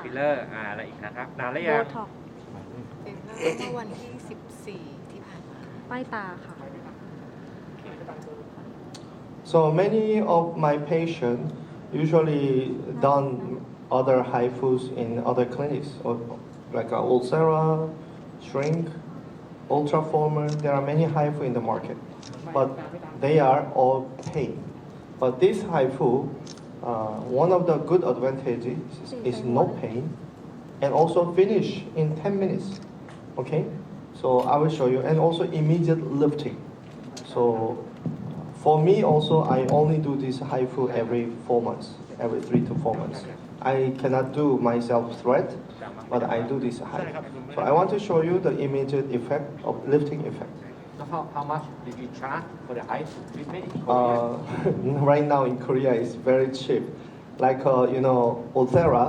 ฟิลเลอร์อะไรอีกนะครับนานแล้ว โบ ยัง ท็อกซ์ เป็นเมื่อวันที่14ที่ผ่านมา ป้ายตาค่ะ So many of my patients usually done other HIFUs in other clinics, or like ulcera, shrink, ultraformer. There are many HIFU in the market, but they are all paid. But this HIFU, one of the good advantages is no pain, and also finish in 10 minutes. Okay, so I will show you, and also immediate lifting. So for me also, I only do this HIFU every 4 months, every 3 to 4 months. I cannot do myself thread, but I do this HIFU. So I want to show you the immediate effect of lifting effect. So how much did you charge for the HIFU treatment? Right now in Korea it's very cheap. Like ulcera,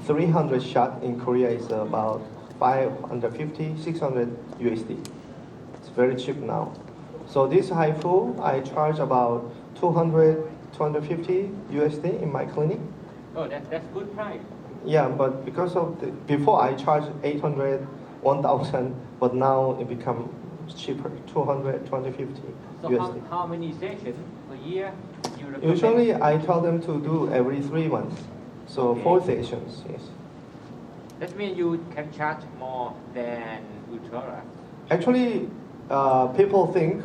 300 shot in Korea is about 550, 600 USD. It's very cheap now. So this HIFU, I charge about 200, 250 USD in my clinic. Oh, that's good price. Yeah, but because of before I charged 800, 1,000, but now it become cheaper, 200, 250 So USD. how many sessions per year you recommend? Usually I tell them to do every 3 months. So Okay. 4 sessions, yes. That means you can charge more than Ultra. Actually, people think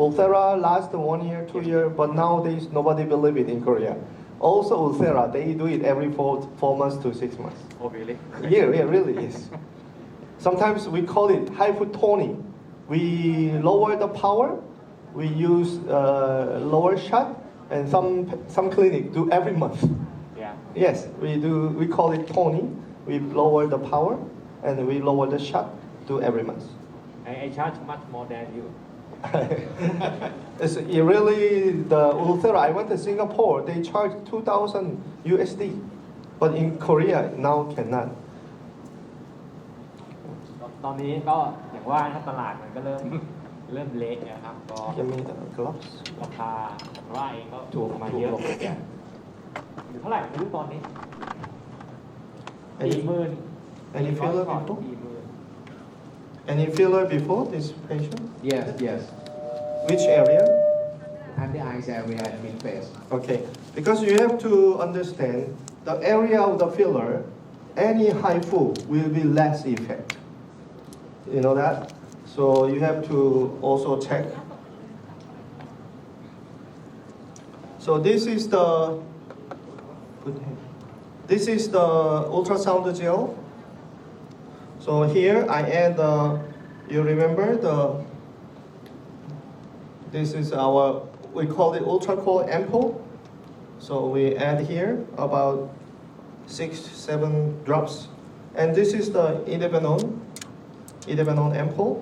ulcera lasts 1 year, 2 years, but nowadays nobody believe it in Korea. Also ulcera, they do it every 4 months to 6 months. Oh, really? Yeah, really is. Sometimes we call it hypotony. We lower the power, we use lower shot, and some clinic do every month. Yeah. Yes, we do. We call it tony. We lower the power, and we lower the shot. Do every month. I charge much more than you. It's really the ulcera. I went to Singapore. They charge 2,000 USD, but in Korea now cannot. ตอนนี้ก็อย่างว่านะครับตลาดมันก็เริ่มเละนะครับก็ Give me the gloves. ราคาผมว่าเองก็ถูกมาเยอะอยู่เท่าไหร่ไม่รู้ตอนนี้ 40,000 Any filler before? 40,000 Any filler before this patient? Yes. Which area? Under eyes area and mid face. Okay, because you have to understand the area of the filler, any HIFU will be less effect. You know that? So you have to also check. So this is the ultrasound gel. So here I add you remember this is we call it ultra-cold ampoule. So we add here about 6-7 drops. And this is the idebenone ampoule.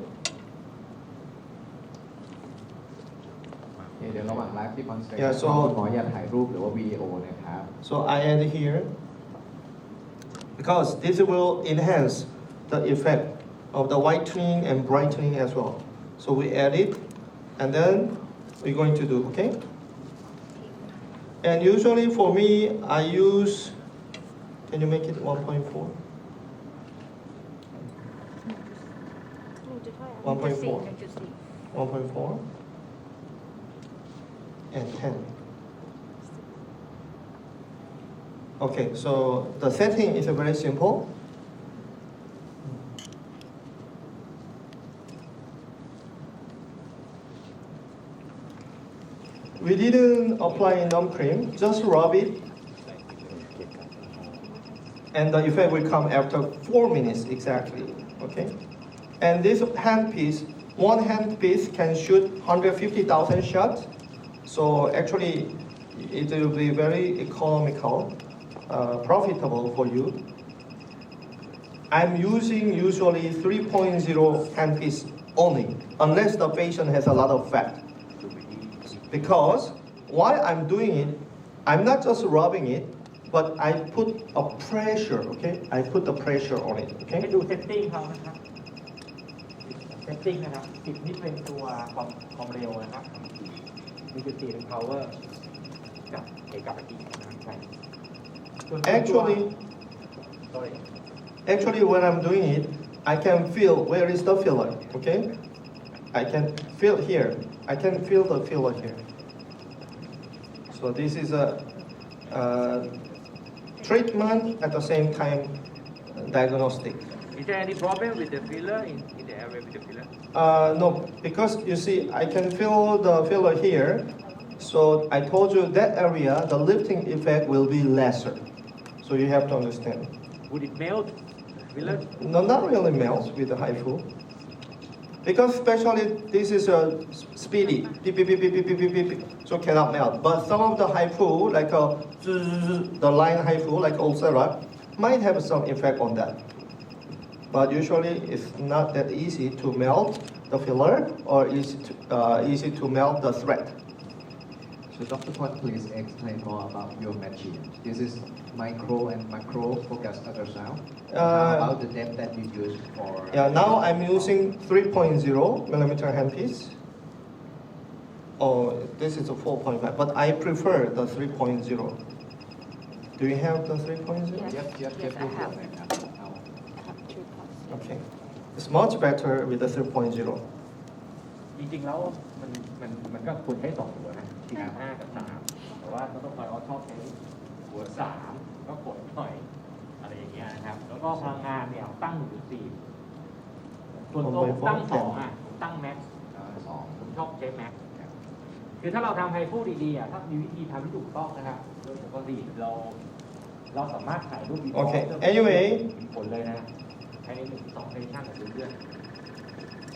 เดี๋ยวระหว่างไลฟ์ที่คอนเสิร์ต Yeah, so ขออย่าถ่ายรูปหรือว่าวิดีโอนะครับ So I add here because this will enhance the effect of the whitening and brightening as well. So we add it, and then we're going to do, okay? And usually for me, I use, can you make it 1.4? 1.4. 1.4 and 10. Okay, so the setting is very simple. We didn't apply numb cream, just rub it. And the effect will come after 4 minutes exactly, okay? And this handpiece, one handpiece can shoot 150,000 shots. So actually, it will be very economical, profitable for you. I'm using usually 3.0 handpiece only, unless the patient has a lot of fat. Because while I'm doing it, I'm not just rubbing it, but I put a pressure, okay? I put the pressure on it, ให้ okay? ดูเซตติ้งเขานะครับเซตติ้งนะครับ10นี่เป็นตัวความเร็วนะครับมีจุด4เป็น power กับเอกกับอีกนะครับใช่ ส่วนตัว sorry Actually, when I'm doing it, I can feel where is the filler, okay? I can feel here. I can feel the filler here. So this is a treatment at the same time diagnostic. Is there any problem with the filler in the area with the filler? No, because you see, I can feel the filler here. So I told you that area, the lifting effect will be lesser. So you have to understand. Would it melt filler? No, not really melts with the HIFU. Because especially this is a speedy, beep, beep, beep, beep, beep, beep, beep, beep, so cannot melt. But some of the HIFU, like the line HIFU, like Ulcera, might have some effect on that. But usually it's not that easy to melt the filler or easy to melt the thread. So Dr. Kwon, please explain more about your machine. This is micro and macro focus ultrasound. How about the depth that you use for? Yeah, now I'm using 3.0 millimeter handpiece. Oh, this is a 4.5, but I prefer the 3.0. Do you have the 3.0? Yep, Yes, I have. Now, I have 2.0. Okay. It's much better with the 3.0. จริงๆแล้วมันก็ควรใช้2หัวนะทีละ5กับ3แต่ว่าต้องคอยชอบใช้หัว3ก็กดหน่อยอะไรอย่างเงี้ยนะครับแล้วก็พลังงานเนี่ยตั้ง 1.4 ส่วนตัวผมตั้ง2ผมตั้งแม็กซ์ผมชอบใช้แม็กซ์คือถ้าเราทำไฮฟูดีๆถ้ามีวิธีทำที่ถูกต้องนะครับโดยปกติเราสามารถถ่ายรูปวิดีโอ Okay. Anyway, ผลเลยนะภายใน1-2เซสชั่นกับเพื่อน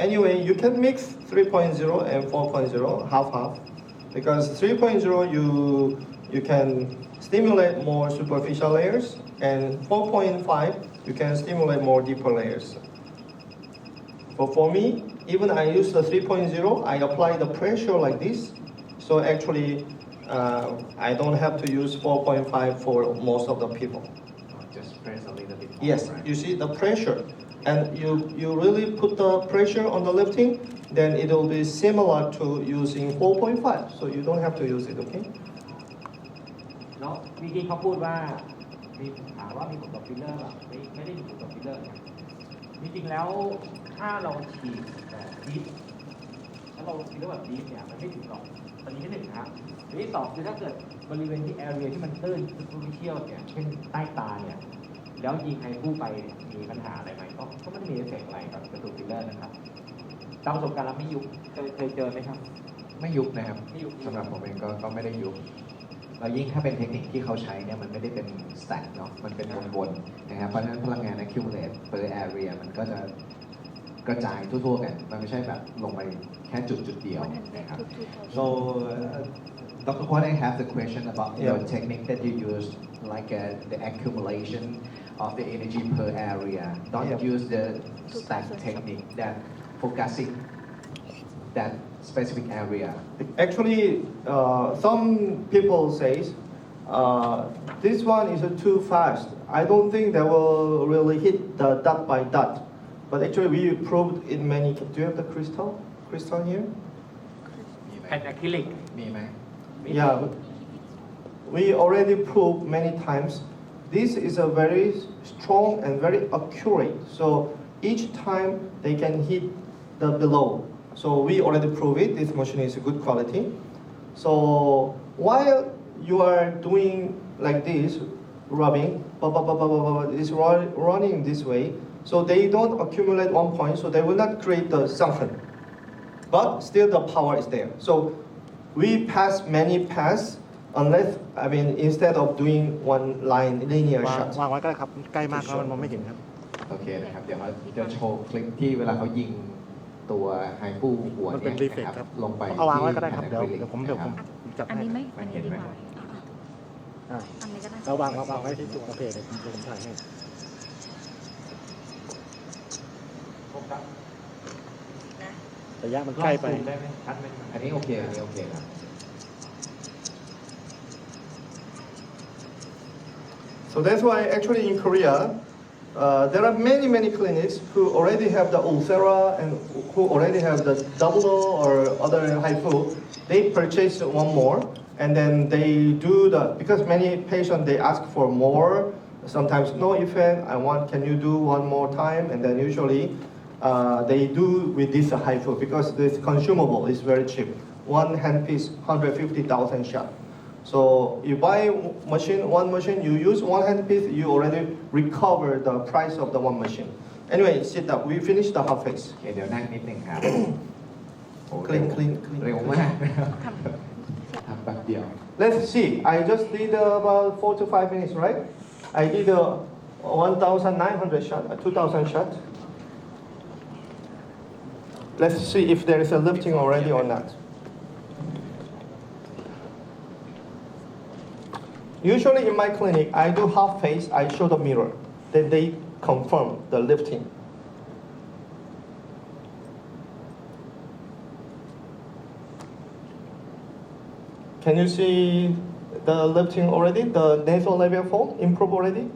Anyway, you can mix 3.0 and 4.0 half-half because 3.0 you can stimulate more superficial layers and 4.5 you can stimulate more deeper layers. But for me, even I use the 3.0, I apply the pressure like this. So actually, I don't have to use 4.5 for most of the people. just press a little bit more. Yes, right? you see the pressure. And you really put the pressure on the lifting, then it will be similar to using 4.5. So you don't have to use it, okay? ๆแล้วเมื่อกี้เขาพูดว่ามีถามว่ามีผลกับฟิลเลอร์แบบไม่ได้มีผลกับฟิลเลอร์เนี่ยจริงๆแล้วถ้าเราฉีดแบบดีฟถ้าเราฟิลเลอร์แบบดีฟเนี่ยมันไม่ถึงหรอกตอนนี้ที่หนึ่งนะครับอันที่สองคือถ้าเกิดบริเวณที่แอเรียที่มันตื้นซูเปอร์ฟิเชียลเนี่ยเช่นใต้ตาเนี่ยแล้วยิงไฮฟูไปมีปัญหาอะไรไหมก็ไม่ได้มีเอฟเฟกต์อะไรกับตัวฟิลเลอร์นะครับตามประสบการณ์เราไม่ยุบเคยเจอไหมครับ ไม่ยุบนะครับ ไม่ยุบ สำหรับผมเองก็ไม่ได้ยุบแล้วยิ่งถ้าเป็นเทคนิคที่เขาใช้เนี่ยมันไม่ได้เป็นสแต็กเนาะมันเป็นวนๆนะครับเพราะฉะนั้นพลังงาน accumulate per area มันก็จะกระจายทั่วๆกันมันไม่ใช่แบบลงไปแค่จุดเดียวนะครับ So Dr. Kwon, I have the question about your technique that you use, like the accumulation of the energy per area. Don't use the stack technique that focusing that specific area. Actually, some people say this one is too fast. I don't think they will really hit the dot by dot. But actually, we proved in many. Do you have the crystal? Crystal here? แผ่นอะคริลิก มีไหม Yeah, we already proved many times. This is a very strong and very accurate. So each time they can hit the below. So we already proved it. This machine is good quality. So while you are doing like this, rubbing, it's running this way. So they don't accumulate one point. So they will not create the something. But still the power is there. So we pass many paths unless, instead of doing one line linear วาง shot. วางไว้ก็ได้ครับ ใกล้มากแล้วมันมองไม่เห็นครับ โอเคนะครับ เดี๋ยวเราจะโชว์คลิปที่เวลาเขายิงตัวไฮฟูหัว มัน เนี่ เป็ ย นรีเฟก นะครับ ครับ ลงไป เอาวางไว้ก็ได้ ที่ ครับ แผ่น เดี๋ยว อะคริลิก ผม นะครับ จัด อัน ให้ นี้ไหม มั อั น น เห็ นี้ น ดี ไหม กว่า อ่า อันนี้ก็ได้ เราวางไว้ที่ตัวโอเคเดี๋ยวผมถ่ายให้ ผมครับ ระยะมันใกล้ไป ลองซูมได้ไหมชัดไหม อันนี้โอเคอันนี้โอเคครับ So that's why actually in Korea, there are many clinics who already have the Ulcera and who already have the double or other HIFU. They purchase one more and then they do because many patients, they ask for more, sometimes no effect, can you do one more time? And then usually they do with this HIFU because this consumable is very cheap. One handpiece, 150,000 shot. So you buy one machine, you use one handpiece, you already recover the price of the one machine. Anyway, sit up. We finished the half face. โอเคเดี๋ยวนั่งนิดหนึงครับโอ้ Clean, clean, เร็ว clean. มากนะครับทำแป๊บเดียว Let's see. I just did about 4 to 5 minutes, right? I did 1,900 shot, 2,000 shot. Let's see if there is a lifting already or not. Usually in my clinic, I do half face, I show the mirror. Then they confirm the lifting. Can you see the lifting already? The nasolabial fold improved already?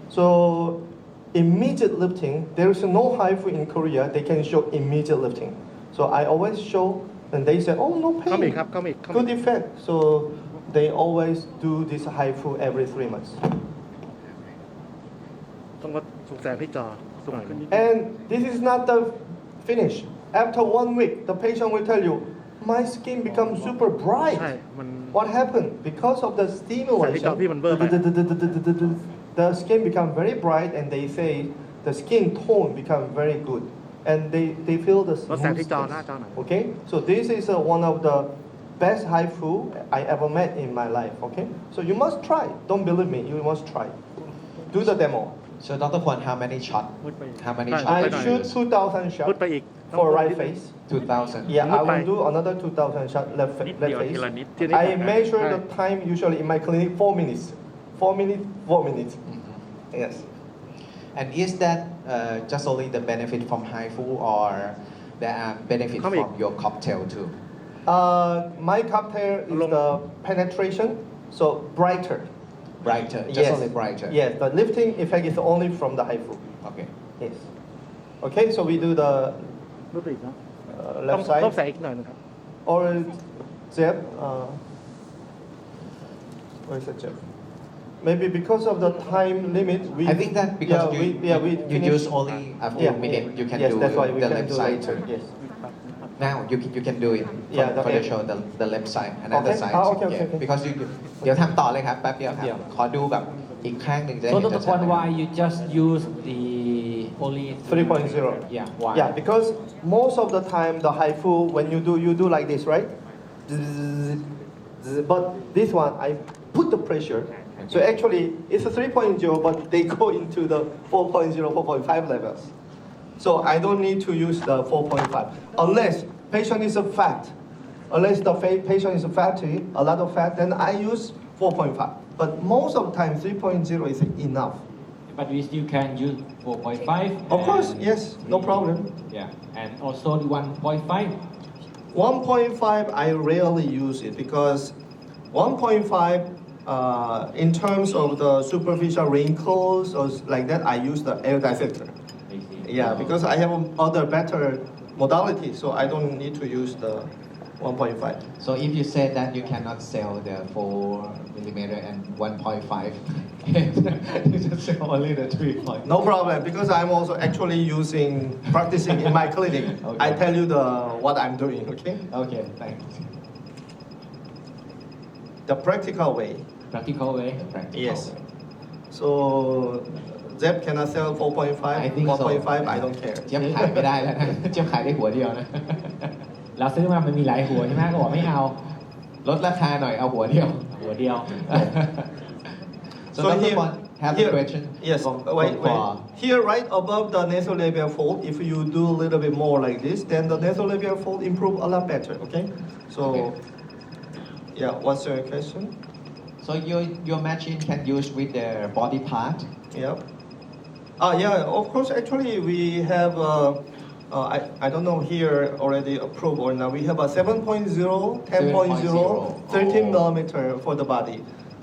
So immediate lifting, there is no HIFU in Korea, they can show immediate lifting. So I always show, and they say, oh, no เข้ามาอีก pain, ครับเข้ามาอีกเข้ามา good อีก effect. So they always do this HIFU every 3 months. ต้องลดสูงแสงที่จอสูงขึ้นนิด And this is not the finish. After 1 week, the patient will tell you, my skin becomes super bright. ใช่มัน What happened? Because of the stimulation, the skin become very bright, and they say the skin tone become very good, and they feel the ลดแสงที่จอหน้า smoothness. จอหน่อย Okay, so this is one of the best HIFU I ever met in my life. Okay, so you must try. Don't believe me, you must try. Do the demo. So Dr. Kwan how many shot มืดไปอีก how many ใช่ shot I มืดไปหน่อย shoot 2,000 มืด shots ไปอีก for right face. 2,000 Yeah, I Look will like- do another 2,000 shot left นิด left เดียว face. ทีละนิด I measure the time usually in my clinic 4 minutes. 4 minutes, 4 minutes. Yes. And is that just only the benefit from HIFU or there are benefit Come from your cocktail too My cocktail is the penetration, so brighter. brighter just only brighter Yes, the lifting effect is only from the HIFU. okay Yes. Okay, so we do the มืดไปอีกเนาะ left ต้องลด side. แสงอีกหน่อยนะครับ Or Jeb, where is the Jeb? Maybe because of the time limit, we. I think that because yeah, you, we you finish- use only a few minutes you can yes, do that's why we the can left do side later. too Yes. now you can do it Yeah, for the okay. show the left side another Okay. side Okay, yeah. okay. because you เดี๋ยวทำต่อเลยครับแป๊บเดียวครับ Yeah. ขอดูแบบอีกข้างหนึ่งจะได้ So เห็น Dr. ชัด Kwan, ๆ why you just use the only 3.0. Yeah, why? Yeah, because most of the time the HIFU, when you do like this, right? But this one, I put the pressure. So actually, it's a 3.0, but they go into the 4.0, 4.5 levels. So I don't need to use the 4.5 unless patient is a fat. Unless the patient is fatty, a lot of fat, then I use 4.5. But most of the time, 3.0 is enough. But we still can use 4.5. Of course, and- yes, no problem. Yeah, and also the 1.5. 1.5, I rarely use it because 1.5, in terms of the superficial wrinkles or like that, I use the air dissector. Yeah, because I have other better modality, so I don't need to use the 1.5. So if you say that you cannot sell the 4 millimeter and 1.5, you just sell only the 3. No problem, because I'm also actually practicing in my clinic. Okay. I tell you what I'm doing, okay? Okay, thanks. The practical way. Practical way. Practical Yes. way. So, Zeb cannot sell 4.5, I think so. 1.5, I don't care. เจี๊ยบขายไม่ได้แล้วนะ เจี๊ยบขายได้หัวเดียวนะ เราซื้อมามันมีหลายหัวใช่ไหมก็บอกไม่เอา ลดราคาหน่อยเอาหัวเดียว หัวเดียว So Dr. Kwan, have a question Yes, from wait. Kwa. Here, right above the nasolabial fold, if you do a little bit more like this, then the nasolabial fold improve a lot better, okay? So, Okay. yeah, what's your question? So your machine can use with the body part. Yeah. Yeah, of course, actually, we have, I don't know here already approved or not. We have a 7.0, 10.0, 13 millimeter for the body.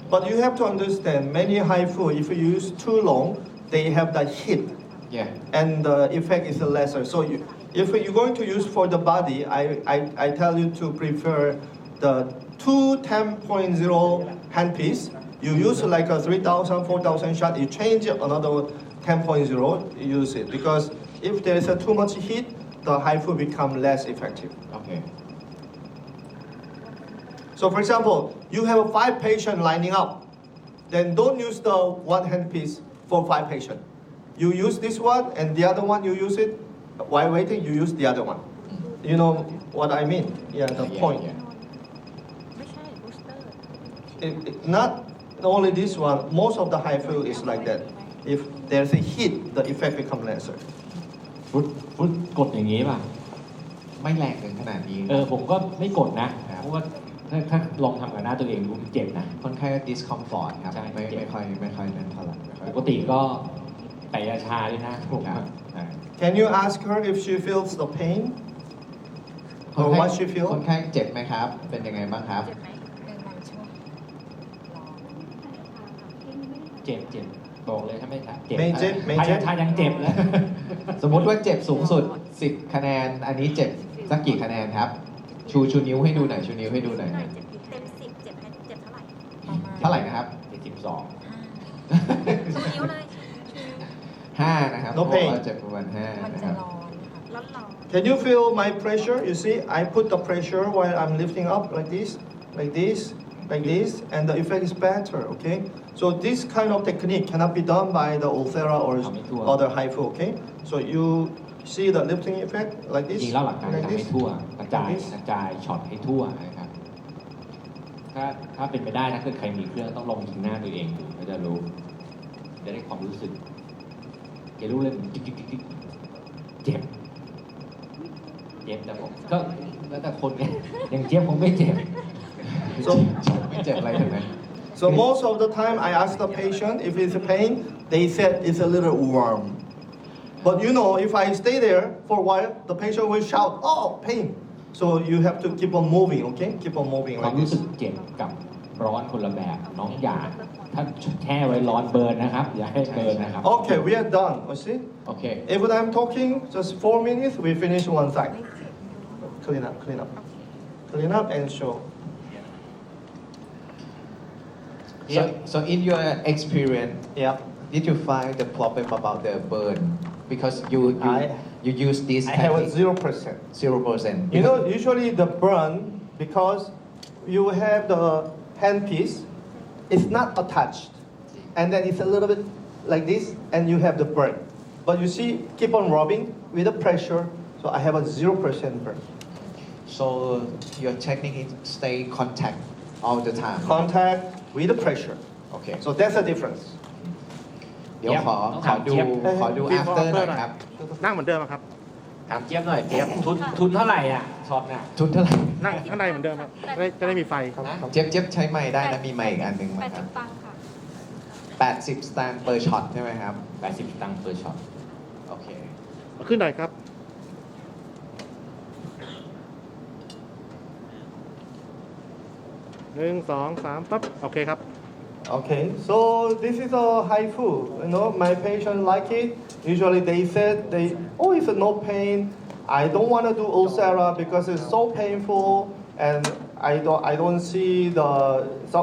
But you have to understand, many HIFU, if you use too long, they have the heat. Yeah. And the effect is lesser. So if you're going to use for the body, I tell you to prefer the two 10.0 handpiece. You use like a 3,000, 4,000 shot. You change another 10.0. You use it because if there is too much heat, the HIFU become less effective. โอเค So for example, you have 5 patients lining up, then don't use the one handpiece for 5 patients. You use this one and the other one you use it. While waiting, you use the other one. You know what I mean? Yeah, the point. ไม่ใช่บูสเตอร์ Not only this one, most of the HIFU is like that. If there's a heat, the effect becomes lesser. ฟุตกดอย่างนี้ป่ะ ไม่แรงถึงขนาดนี้ ผมก็ไม่กดนะ เพราะว่าถ้าลองทำกับหน้าตัวเองดูมันเจ็บนะ ค่อนข้าง discomfort ครับ ใช่ ไม่ค่อยนั่นเท่าไหร่ไม่ค่อย ปกติก็แต่ยาชาด้วยนะผม ครับ Can you ask her if she feels the pain? คน Or ไข้ what she คน feels? ไข้เจ็บไหมครับ เป็นยังไงบ้างครับ เจ็บไหมบางช่วงรอ เจ็บบอกเลยถ้าไม่ทันเจ็บ ไม่เจ็บไม่เจ็บ ถ้ายังเจ็บเลย สมมุติว่าเจ็บสูงสุด 10 คะแนน อันนี้เจ็บสักกี่คะแนนครับ ชูนิ้วให้ดูหน่อยชูนิ้วให้ดูหน่อย หน่ นะ อยเต็ม10เจ็บเท่าไหร่ประมาณ เท่าไหร่นะครับ 12 ชูนิ้วเลย 5 นะครับ No pain เพราะว่าเจ็บประมาณ 5 มัน นะค จะ รับ ร้อนค่ะร้อน Can you feel my pressure? You see, I put the pressure while I'm lifting up like this, and the effect is better, okay? So this kind of technique cannot be done by the Ulthera or other HIFU, okay? So you see the lifting effect like จ this, ริงๆแล้วหลักการ like ทำให้ this. ทั่วกระจายช็อตให้ทั่วนะครับถ้าเป็นไปได้นะคือใครมีเครื่องต้องลองยิงหน้าตัวเองดูก็จะรู้จะได้ความรู้สึกจะรู้เลยจิ๊กเจ็บแต่ผมก็แล้วแต่คนเนี่ยอย่างเจี๊ยบผมไม่เจ็บ So, ไม่เจ็บอะไรทั้งนั้น so most of the time I ask the patient if it's a pain, they said it's a little warm. But you know, if I stay there for a while, the patient will shout, "Oh, pain!" So you have to keep on moving, okay? Keep on moving ความ like รู้สึ this. กเจ็บกับร้อนคนละแบบน้องอย่าถ้าแช่ไว้ร้อนเบิร์นนะครับ อย่าให้เบิร์นนะครับ Okay, we are done. You see? โอเค Every time talking, just 4 minutes, we finish one side. Clean up and show. so in your experience Yeah. did you find the problem about the burn because you use this I have a technique 0%. 0% You know, usually the burn, because you have the handpiece, it's not attached. And then it's a little bit like this, and you have the burn. But you see, keep on rubbing with the pressure, so I have a 0% burn. so your technique is stay contact all the time Contact with the pressure. โอเค So that's the difference. เดี๋ยวขอดู Before after after หน่อยครับ นั่งเหมือนเดิมครับ ถามเจี๊ยบหน่อยเจี๊ยบทุนเท่าไหร่อ่ะช็อตน่ะ ทุนเท่าไหร่ นั่งข้างในเหมือนเดิมครับจะได้มีไฟ เจี๊ยบใช้ไม้ได้นะมีไม้อีกอันหนึ่งไหมครั 80 ตังค์ค่ะ บ80 สตางค์ per shot ใช่ไหมครับ 80 ตังค์เปอร์ช็อต โอเค ขึ้นหน่อยครับ 1 2 3ปั๊บโอเคครับ Okay, so this is a HIFU. You know, my patient like it. Usually they said oh, it's no pain. I don't want to do Ulcera because it's so painful, and I don't see so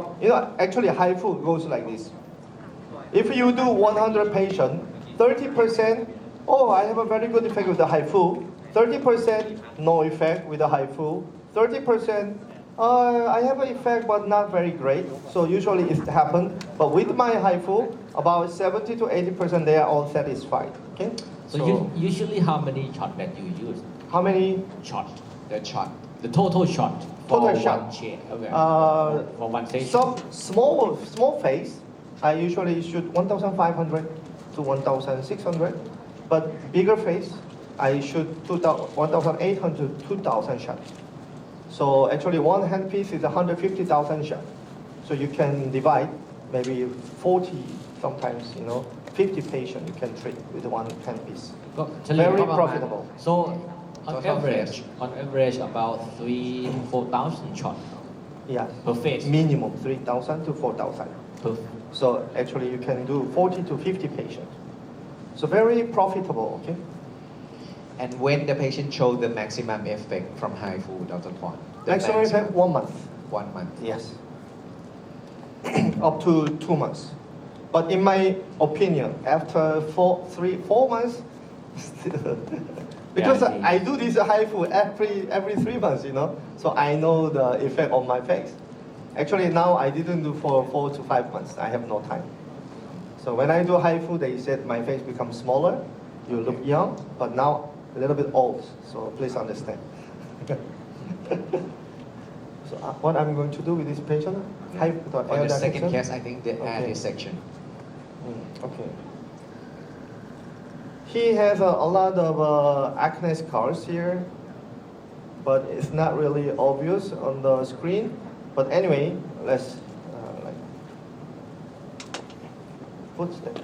actually HIFU goes like this. If you do 100 patient, 30%, oh, I have a very good effect with the HIFU. 30% no effect with the HIFU. 30%. I have an effect, but not very great. So usually it happens. But with my HIFU, about 70 to 80%, they are all satisfied. Okay. so usually how many shot that you use how many? shot the shot the total shot for Total one shot. shade okay for one session Some small face, I usually shoot 1,500 to 1,600. But bigger face, I shoot 1,800 to 2,000 shots. So actually one handpiece is 150,000 shots. So you can divide maybe 40, sometimes 50 patients you can treat with one handpiece. ก็เฉลี่ย Very ก็ประมาณ profitable. so on average about 3-4,000 shot Yes. per face Minimum 3,000 to 4,000. per So actually you can do 40 to 50 patients. So very profitable, okay? and when the patient show the maximum effect from high food Dr. Kwan the Maximum effect 1 month. 1 month. Yes. Up to 2 months. But in my opinion, after 4 months, because Yeah, I do this HIFU every 3 months, you know, so I know the effect on my face. Actually, now I didn't do for 4 to 5 months. I have no time. So when I do HIFU, they said my face becomes smaller. You look young, but now a little bit old. So please understand. So what I'm going to do with this patient? For the second case, I think the air Okay. dissection. Okay. He has a lot of acne scars here, but it's not really obvious on the screen. But anyway, let's like footstep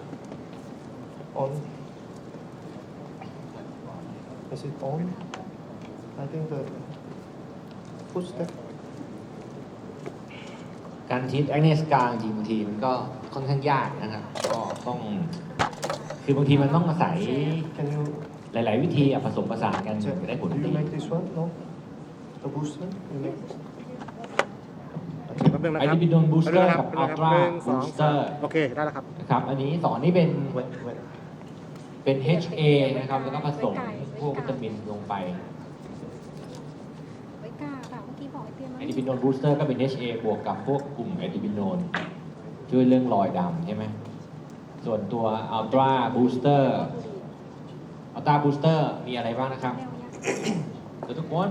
on. Is it on? I think the footstep. การทีแอคเนสกลางจริงบางทีมันก็ค่อนข้างยากนะครับก็ต้องคือบางทีมันต้องอาศัย Can you หลาย ๆ วิธีผสมผสานกันถึ check? งจะได้ผล Do ดี you make this one? No. The booster? You make this? โอเคแป๊บนึงนะ ไอ ครับ ดิบิโดนบูสเตอร์ แป๊ กับ นึ อัล งนะ ตรา หนึ่งส บู อง สเตอ สาม ร์ โอเคได้แล้วครับ นะครับอันนี้2นี่เป็น Wait. เป็น HA นะครับแล้วก็ผสมพวกวิตามินลงไป ไว้กาค่ะเมื่อกี้บอกให้เตรียม ไอดิบิโนนบูสเตอร์ก็เป็น HA บวกกับพวกกลุ่มไอดิบิโนนช่วยเรื่องรอยดำใช่ไหมส่วนตัวอัลตราบูสเตอร์มีอะไรบ้างนะครับทุกคน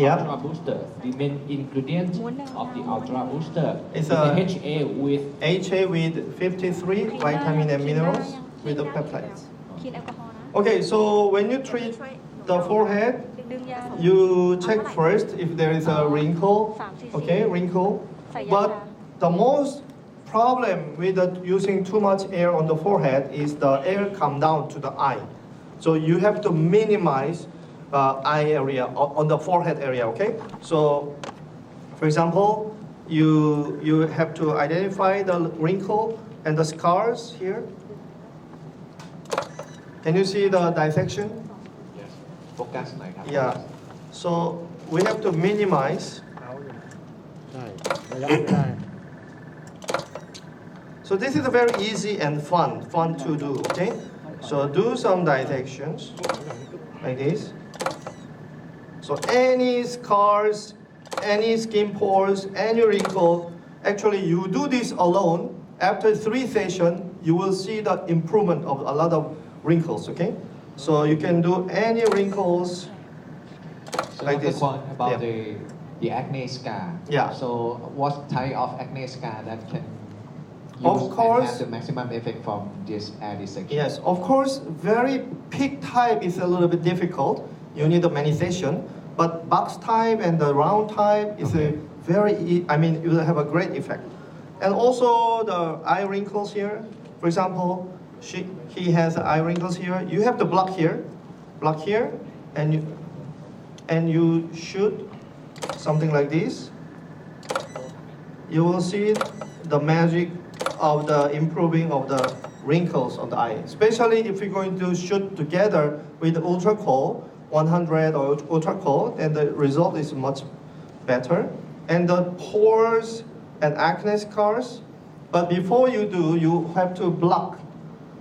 Yeah. Ultra Booster the main ingredient of the Ultra Booster It's is the a- HA with HA with 53 vitamin and minerals with the peptides. คิดแอลกอฮอล์นะ Okay, so when you treat the forehead, ดึงยา you check first if there is a wrinkle. Okay, wrinkle. But the most problem with using too much air on the forehead is the air come down to the eye. So you have to minimize eye area on the forehead area. Okay, so for example, you have to identify the wrinkle and the scars here. Can you see the dissection? โฟกัสหน่อยครับ Yeah. So we have to minimize. ได้ระยะไม่ได้ So this is very easy and fun to do. Okay. So do some dissections like this. So any scars, any skin pores, any wrinkle, actually you do this alone. After 3 sessions, you will see the improvement of a lot of wrinkles. Okay. So you can do any wrinkles So like the this. one about Yeah. the acne scar. Yeah. So what type of acne scar that can Of use and course. have the maximum effect from this air dissection? Yes, of course, very peak type is a little bit difficult. You need a many session, but box type and the round type is a very, it will have a great effect. And also the eye wrinkles here. For example, he has eye wrinkles here. You have to block here, and you shoot something like this. You will see the magic of the improving of the wrinkles of the eye. Especially if you're going to shoot together with ultra cold, 100 or ultra cold, then the result is much better. And the pores and acne scars. But before you do, you have to block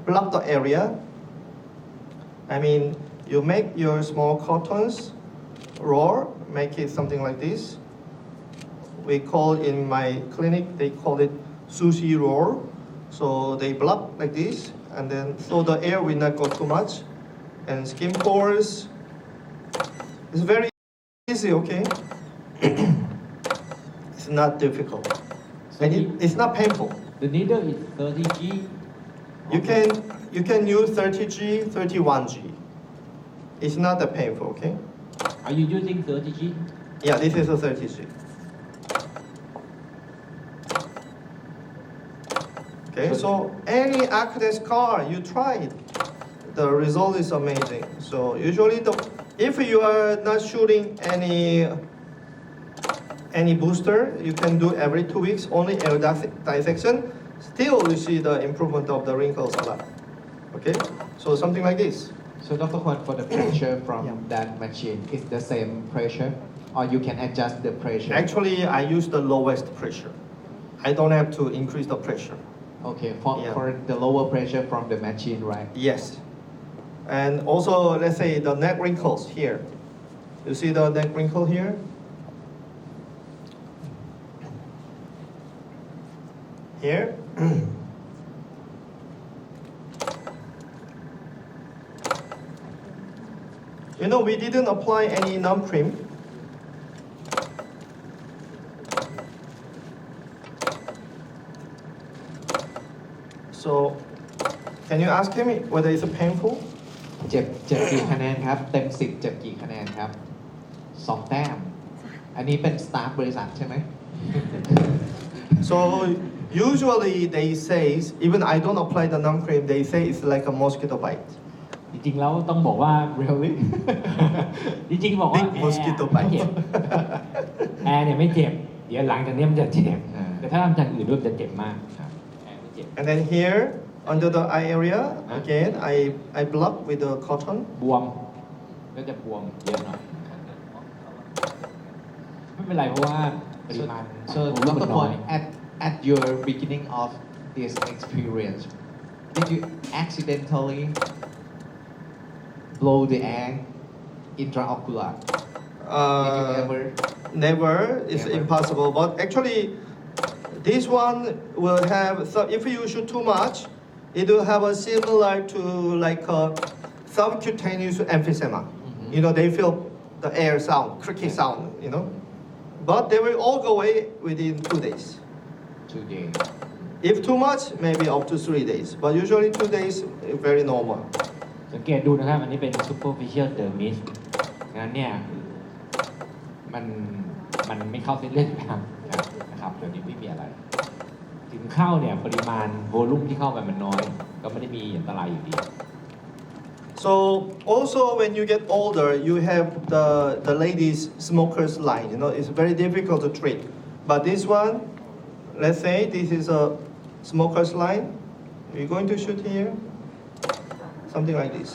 the area. You make your small cottons roll, make it something like this. We call in my clinic, they call it sushi roll. So they block like this, and then so the air will not go too much. And skin pores, it's very easy, okay? It's not difficult. And it's not painful. The needle is 30G You can use 30G, 31G. It's not that painful, okay? Are you using 30G Yeah, this is a 30G. Okay, so any acne scar, you try it. The result is amazing. So usually, if you are not shooting any booster, you can do every 2 weeks only air dissection. Still, you see the improvement of the wrinkles a lot. Okay, so something like this. So Dr. Kwan, for the pressure from that machine, is the same pressure, or you can adjust the pressure? Actually, I use the lowest pressure. I don't have to increase the pressure. Okay, Yeah. for the lower pressure from the machine, right? Yes. And also, let's say the neck wrinkles here. You see the neck wrinkle here? Here. You know, we didn't apply any numb cream. So, can you ask him whether it's painful? เจ็บกี่คะแนนครับ เต็ม 10 เจ็บกี่คะแนนครับ2 แต้ม อันนี้เป็นสตาฟบริษัทใช่ไหม So, usually they say, even I don't apply the numb cream, they say it's like a mosquito bite. จริงๆแล้วต้องบอกว่า really จริงๆบอกว่า Big mosquito bite. แอร์เนี่ยไม่เจ็บ เดี๋ยวหลังจากนี้มันจะเจ็บ อ่า แต่ถ้าทำจากอื่นด้วยมันจะเจ็บมากแอร์ไม่เจ็บ And then here, under the eye area, again, I block with the cotton. บวมก็จะบวมเยอะหน่อยไม่เป็นไรเพราะว่าปริมาณ So ของลูก Dr. มันน้อย Kwan, at your beginning of this experience, did you accidentally blow the air intraocular? Did you ever? Never, it's Never. impossible. But actually, this one will have, so if you shoot too much, it will have a similar to like a subcutaneous emphysema. You know, they feel the air sound, cricky sound, you know. But they will all go away within 2 days. 2 days. If too much, maybe up to 3 days. But usually 2 days, very normal. สังเกตดูนะครับ อันนี้เป็น superficial dermis งั้นเนี่ยมันไม่เข้าเส้นเลือดดำนะครับเดี๋ยวนี้ไม่มีอะไร ถึงเข้าเนี่ยปริมาณโวลุ่มที่เข้าไปมันน้อย ก็ไม่ได้มีอันตรายอยู่ดี So also when you get older, you have the ladies smokers line. You know, it's very difficult to treat. But this one, let's say this is a smoker's line. We're going to shoot here, something like this.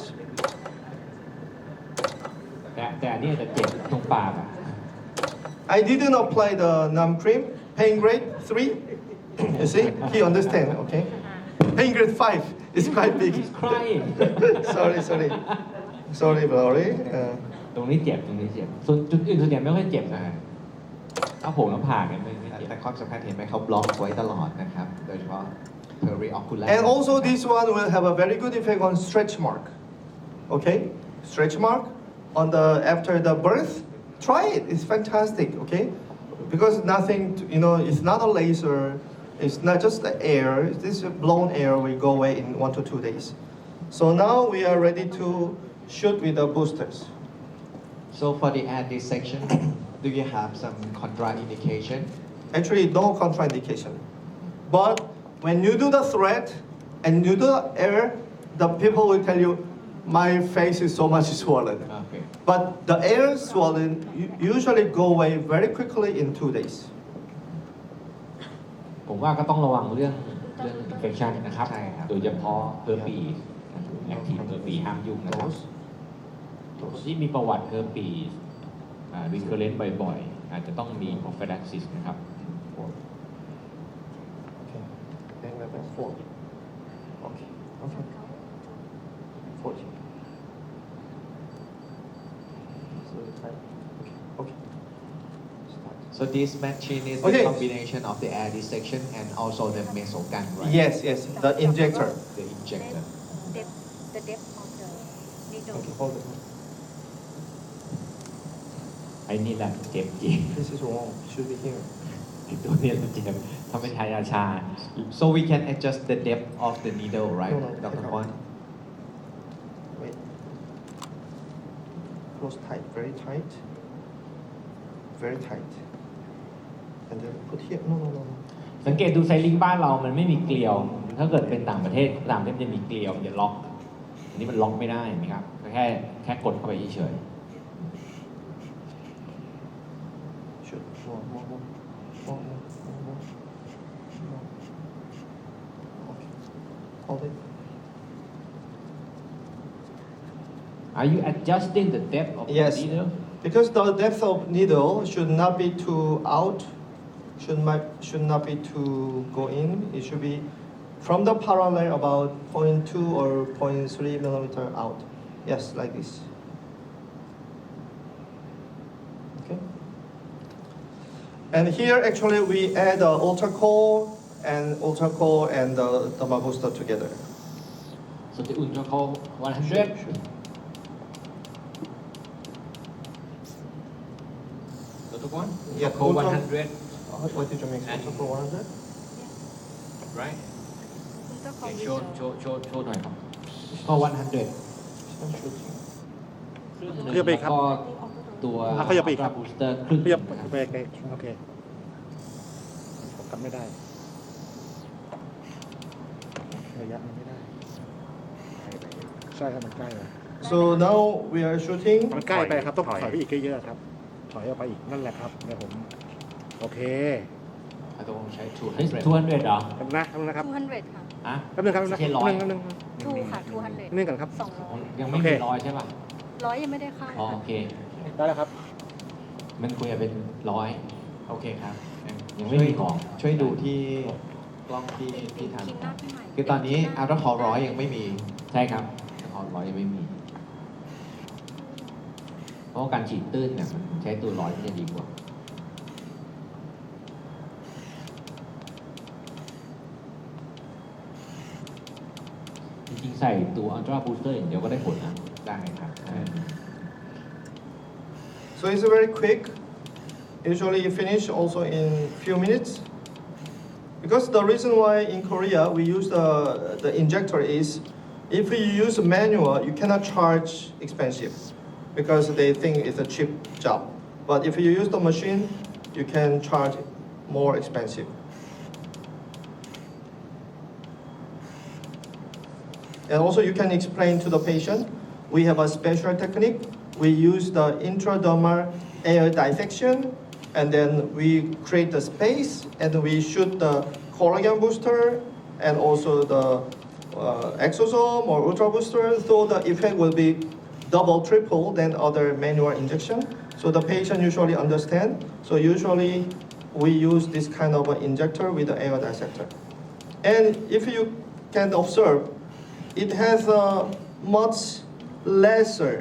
แต่อันนี้จะเจ็บตรงปากอะ I didn't apply the numb cream. Pain grade 3. You see, he understand. Okay. Pain grade 5 is quite big. He's crying sorry. Sorry, Glory. ตรงนี้เจ็บตรงนี้เจ็บส่วนจุดอื่นส่วนใหญ่ไม่ค่อยเจ็บนะถ้าโผล่หน้าผากเนี่ยไม่เจ็บ แต่ความสำคัญเห็นไหมเขาบล็อกไว้ตลอดนะครับ โดยเฉพาะ periocular And also this one will have a very good effect on stretch mark. Okay? Stretch mark on the after the birth. Try it. It's fantastic, okay? Because nothing, you know, it's not a laser. It's not just the air. This blown air will go away in 1 to 2 days. So now we are ready to shoot with the boosters. So for the air dissection, do you have some contraindication? Actually, no contraindication. But when you do the thread and you do the air, the people will tell you, my face is so much swollen. Okay. But the air swollen usually go away very quickly in 2 days. ผมว่าก็ต้องระวังเรื่อง infection นะครับ ใช่ครับ โดยเฉพาะเฮอร์ปีสแอคทีฟเฮอร์ปีห้ามยุ่งนะครับที่มีประวัติเฮอร์ปีสรีเคอร์เรนต์บ่อยๆ อาจจะต้องมี prophylaxis นะครับ Okay. Then level 4. Okay. 14. So type. Okay. Start. So this machine is Okay. the combination of the air dissection and also the mesogun, right? Yes, the injector. The injector. The depth of the needle. Okay, hold it. ไอ้นี่แหละเจ็บจริง This is wrong. It should be here. ไอ้ตัวเนี้ยมันเจ็บถ้าไม่ใช้ยาชา So we can adjust the depth of the needle, right, No, Dr. no. Kwan? Wait. Close tight, very tight. Very tight. And then put here. No. สังเกตดูไซลิงบ้านเรามันไม่มีเกลียว ถ้าเกิดเป็นต่างประเทศมันจะมีเกลียวมันจะล็อก อันนี้มันล็อกไม่ได้เห็นไหมครับแค่กดเข้าไปเฉย Should more. Okay. Hold it. Are you adjusting the depth of Yes. the needle? Because the depth of needle should not be too out, should not be too go in. It should be from the parallel about 0.2 or 0.3 millimeter out. Yes, like this. Okay. And here actually we add the ultra core and the thermal booster together. So the ultra core 100. So the one? Yeah, Core ultra- 100, What did you make? And- Ultra core 100? right? คุณเจ้าของ Okay, โชว์หน่อยครับ Core 100 ขยับไปอีกครับ แล้วก็ตัว ขยับไปอีกครับ บูสเตอร์ครึ่ง ขยับ นะครับ ไปไกลโอเคผมกลับไม่ได้ระยะมันไม่ได้ใช่ครับมันใกล้เลย So now we are shooting. มันใกล้ไปครับต้องถอยไปอีกเยอะๆครับถอยออกไปอีกนั่นแหละครับเดี๋ยวผมโอเค อ่ะตรงใช้200เหรอ แป๊บนะครับ 200 ค่ะ อ่ะ แป๊บนึงครับ ไม่ใช่ร้อย แป๊บนึง 2 ค่ะ 200 นี่กันครับ ยังไม่ โอเค มีร้อยใช่ป่ะ 200 ยังไม่ได้เข้า อ๋อโอเค ได้แล้วครับ มันควรจะเป็นร้อยโอเคครับ ยังไม่มีของ ช่วยดูที่กล้องที่ท คลิปหน้าพี่ใหม่ ำคือตอนนี้อัลตราคอร้อยยังไม่มี ใช่ครับคอร้อยยังไม่มี เพราะว่าการฉีดตื้นเนี่ยมันใช้ตัวร้อยมันจะดีกว่า จริงๆใส่ตัว Ultra Booster อย่างเดียวก็ได้ผลนะ ได้ครับ So it's very quick. Usually you finish also in few minutes. Because the reason why in Korea we use the injector is if you use manual, you cannot charge expensive because they think it's a cheap job. But if you use the machine, you can charge more expensive. And also you can explain to the patient, we have a special technique. We use the intradermal air dissection, and then we create the space, and we shoot the collagen booster, and also the exosome or ultra booster, so the effect will be double, triple than other manual injection. So the patient usually understand. So usually we use this kind of an injector with the air dissector. And if you can observe, it has a much lesser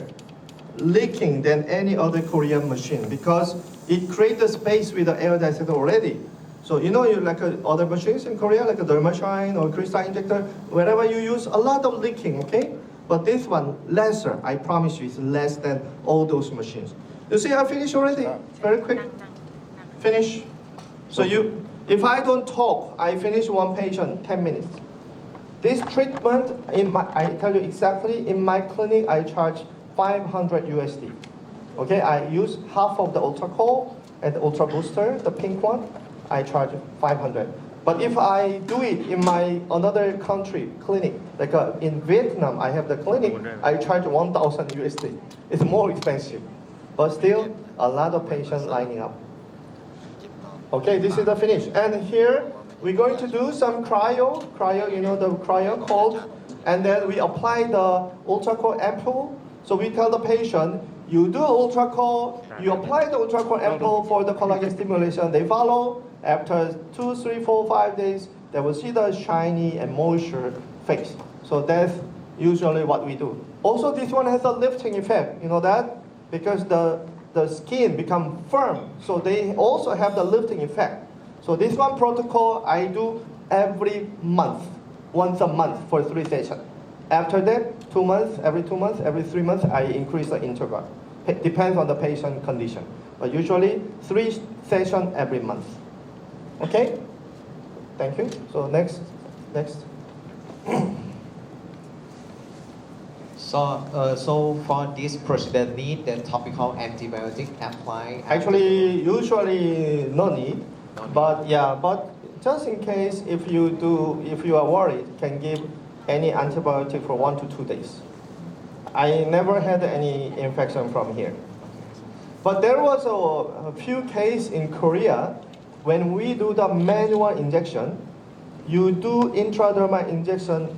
leaking than any other Korean machine because it creates a space with the air dissector already. So you know, you like other machines in Korea, like a Dermashine or crystal injector, wherever you use a lot of leaking, okay? But this one, lesser, I promise you, it's less than all those machines. You see, I finished already, very quick. Finish. So if I don't talk, I finish one patient, 10 minutes. This treatment, I tell you exactly, in my clinic, I charge 500 USD. Okay, I use half of the ultra core and the ultra booster, the pink one, I charge 500. But if I do it in my another country clinic, like in Vietnam, I have the clinic, I charge 1,000 USD. It's more expensive, but still a lot of patients lining up. Okay, this is the finish. And here, we're going to do some cryo, you know the cryo cold, and then we apply the ultra-cold ampoule. So we tell the patient, you do ultra-cold, you apply the ultra-cold ampoule for the collagen stimulation, they follow. After 2, 3, 4, 5 days, they will see the shiny and moisture face. So that's usually what we do. Also, this one has a lifting effect, you know that? Because the skin become firm, so they also have the lifting effect. So this one protocol I do every month, once a month for 3 sessions. After that, 2 months, every 2 months, every 3 months, I increase the interval. Depends on the patient condition. But usually 3 sessions every month. Okay? Thank you. So next. So for this procedure need the topical antibiotic applied. Actually, usually no need. But yeah, but just in case if you are worried, can give any antibiotic for 1 to 2 days. I never had any infection from here. But there was a few cases in Korea when we do the manual injection, you do intradermal injection,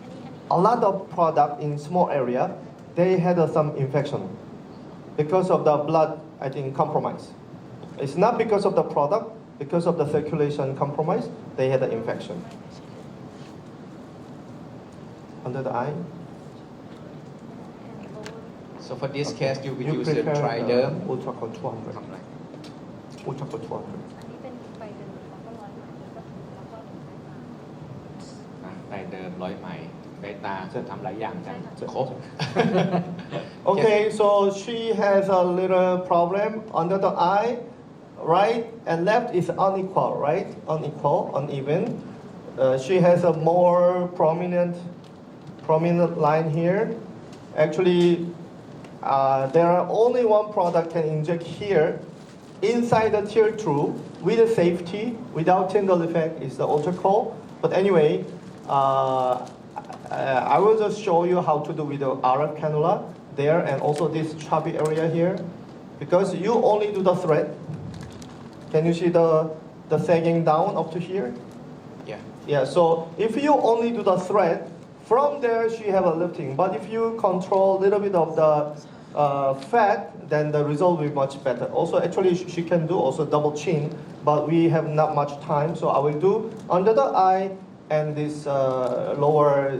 a lot of product in small area, they had some infection because of the blood, I think, compromise. It's not because of the product, because of the circulation compromise, they had an infection. Under the eye. So for this case you will You use the prepare Triderm Ultra Control 200. ทำอะไร Ultra Control 200. อันนี้เป็นไฟเดิมแล้วก็ร้อยไหมแล้วก็ถึงได้มา ไตเดิมร้อยไหมเบต้าจะทำหลายอย่างกัน ใช่ค่ะ ครบ Okay, so she has a little problem under the eye. Right and left is unequal, right? Unequal, uneven. She has a more prominent line here. Actually, there are only one product can inject here inside the tear tube with a safety, without tingle effect, is the Ultracold. But anyway, I will just show you how to do with the RF cannula there and also this chubby area here. Because you only do the thread. Can you see the sagging down up to here? Yeah. Yeah, so if you only do the thread, from there she have a lifting. But if you control a little bit of the fat, then the result will be much better. Also, actually, she can do also double chin, but we have not much time, so I will do under the eye and this lower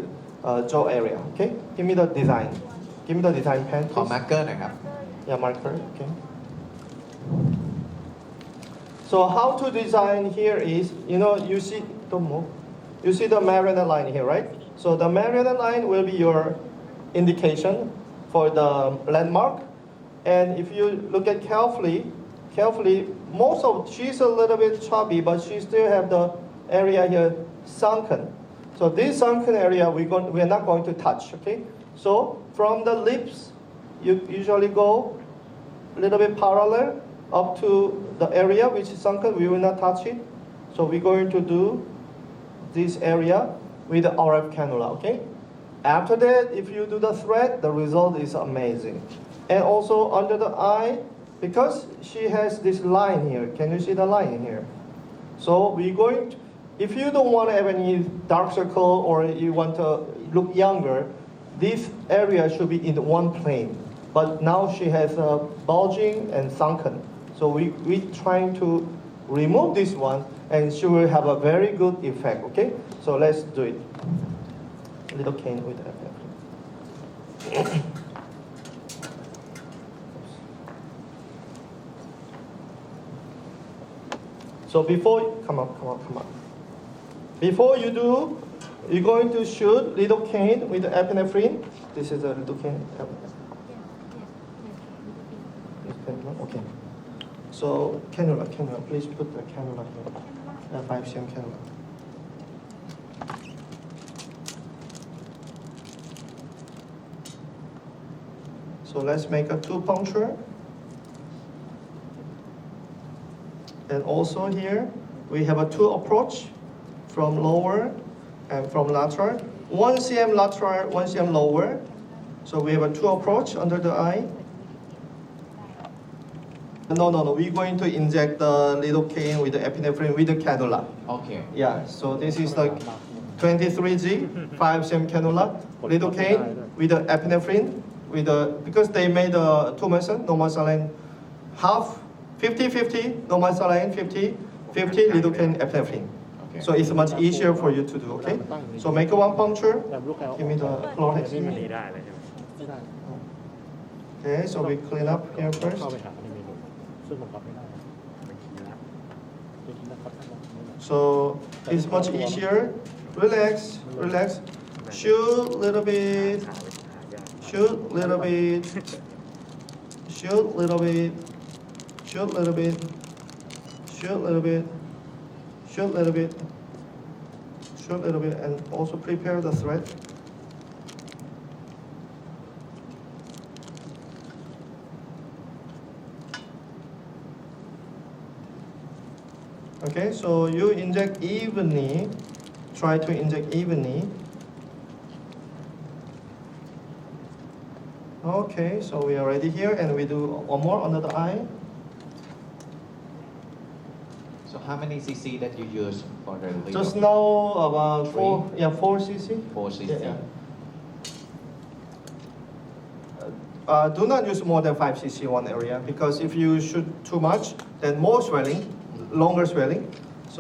jaw area. Okay, give me the design. Give me the design pen, ขอ please. มาร์กเกอร์หน่อยครับ Yeah, marker. Okay. So how to design here is, you see, don't move. You see the Mariana line here, right? So the Mariana line will be your indication for the landmark. And if you look at carefully, she's a little bit chubby, but she still have the area here sunken. So this sunken area we are not going to touch, okay? So from the lips, you usually go a little bit parallel up to the area which is sunken. We will not touch it. So we're going to do this area with the RF cannula, okay? After that, if you do the thread, the result is amazing. And also under the eye, because she has this line here. Can you see the line here? So we're going to, if you don't want to have any dark circle or you want to look younger, this area should be in one plane. But now she has a bulging and sunken. So we trying to remove this one and she will have a very good effect, okay? So let's do it. Little cane with that. So come on. Before you do, you're going to shoot little cane with the epinephrine. This is a little cane. Okay. So cannula, please put the cannula here. 5 cm cannula. So let's make a 2 puncture. And also here, we have a 2 approach from lower and from lateral. 1 cm lateral, 1 cm lower. So we have a 2 approach under the eye. No. We're going to inject the little cane with the epinephrine with the cannula. โอเค Yeah, so this is the 23G, 5 cm cannula, little cane with the epinephrine, because they made the 2 medicine, normal saline, half, 50-50, normal saline, 50 little cane epinephrine. Okay. So it's much easier for you to do, okay? So make a 1 puncture, แต่ลูกแก้ว give me the Clorox. ไม่มีได้เลยใช่ไหมไม่ได้ Okay, so we clean up here เข้า first. ไปหาในเมนูซึ่งบังคับไม่ได้เป็นทีละเป็นทีละครับ So it's much easier. Relax. Shoot little bit. Shoot little bit. Shoot little bit. Shoot little bit. Shoot little bit. Shoot little bit. Shoot little bit. And also prepare the thread. Okay, so you inject evenly. Try to inject evenly. Okay, so we are ready here, and we do one more under the eye. So how many cc that you use for the liquid? Just now about 4 cc. 4 cc Yeah. do not use more than 5 cc one area because if you shoot too much, then more swelling, longer swelling,